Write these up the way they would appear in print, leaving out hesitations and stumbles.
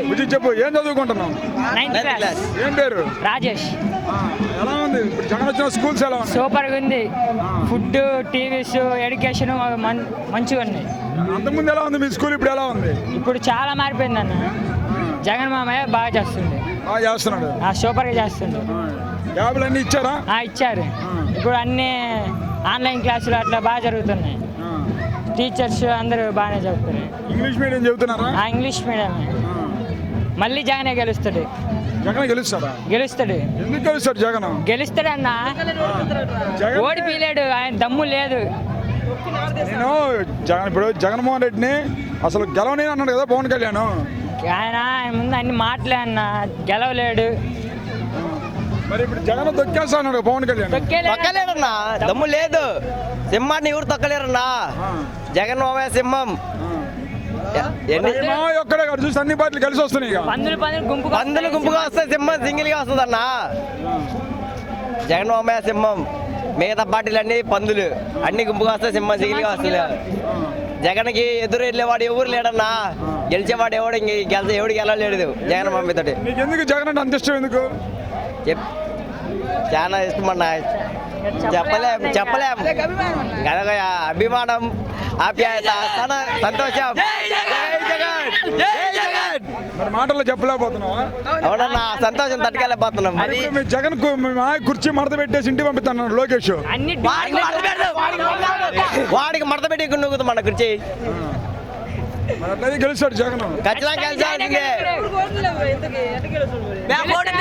బుజ్జి చెప్పు, ఏం చదువుకుంటున్నావు? 9th class. ఏం పేరు? రాజేష్. ఎలా ఉంది ఇప్పుడు జగన్ వచ్చిన స్కూల్స్ ఎలా ఉన్నాయి? సూపర్గా ఉంది. ఫుడ్, టీవీస్, ఎడ్యుకేషన్ మంచిగా ఉన్నాయి. అంతకుముందు ఎలా ఉంది మీ స్కూల్, ఇప్పుడు ఎలా ఉంది? ఇప్పుడు చాలా మారిపోయింది అన్న. జగన్ మామయ్య బాగా చేస్తుండే. బాగా చేస్తున్నాడు. సూపర్గా చేస్తుండే. ట్యాబ్లు అన్నీ ఇచ్చారా? ఇచ్చారు. ఇప్పుడు అన్నీ ఆన్లైన్ క్లాసులు అట్లా బాగా జరుగుతున్నాయి. టీచర్స్ అందరూ బాగానే చదువుతున్నారు. ఇంగ్లీష్ మీడియం చెబుతున్నారా? ఇంగ్లీష్ మీడియమే. మళ్ళీ జగనే గెలుస్తాడు. జగన్ గెలుస్తాడా? గెలుస్తాడు. ఎందుకు గెలుస్తాడు జగన్? గెలుస్తాడన్న. జగన్ ఓడిపోలేడు, ఆయన దమ్ము లేదు. నేను ఇప్పుడు జగన్మోహన్ రెడ్డిని అసలు గెలవని అన్నాడు కదా పవన్ కళ్యాణ్. ఆయన ముందు అన్ని మాటలే అన్న, గెలవలేడు. మరి ఇప్పుడు జగన్ తొక్కేస్తా అన్నాడు పవన్ కళ్యాణ్. తొక్కలేడన్నా, దమ్ము లేదు. సింహాన్ని ఎవరు తొక్కలేరన్నా. జగన్ మామయ్య సింహం. ఒక్కడే కాదు, చూసి అన్ని పార్టీలు కలిసి వస్తున్నాయి. పందులు గుంపుగా వస్తే సింహం సింగిల్ గా వస్తుంది అన్న. జగన్ మామయ్య సింహం, మిగతా పార్టీలు పందులు. అన్ని గుంపుగా వస్తే సింహం సింగిల్ గా వస్తుంది. జగన్కి ఎదురు వెళ్ళేవాడు ఎవరు లేడన్నా. గెలిచేవాడు ఎవడు గెలవలేడు జగన్ మామయ్య తోటి. నీకు ఎందుకు జగన్ అంటే అంత ఇష్టం? ఎందుకు? చాలా ఇష్టం అన్న, చెప్పలేం. గనక అభిమానం, ఆప్యాయత, సంతోషం. మరి మాటల్లో చెప్పలేకపోతున్నావా? అవునన్నా, సంతోషం తట్టుకెళ్ళిపోతున్నాం. మీ జగన్ కుర్చీ మడత పెట్టేసి ఇంటికి పంపిస్తాను లోకేష్. వాడికి మడత పెట్టి నూగుతాం మన కుర్చీ. గెలుస్తాడు జగన్. ఖచ్చితంగా గెలిచాల్సిందే.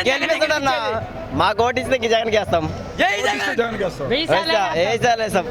గెలిపిస్తాడన్నా. మాకు ఓటిస్తే జగన్కి వేస్తాం. జగన్ వేస్తాం.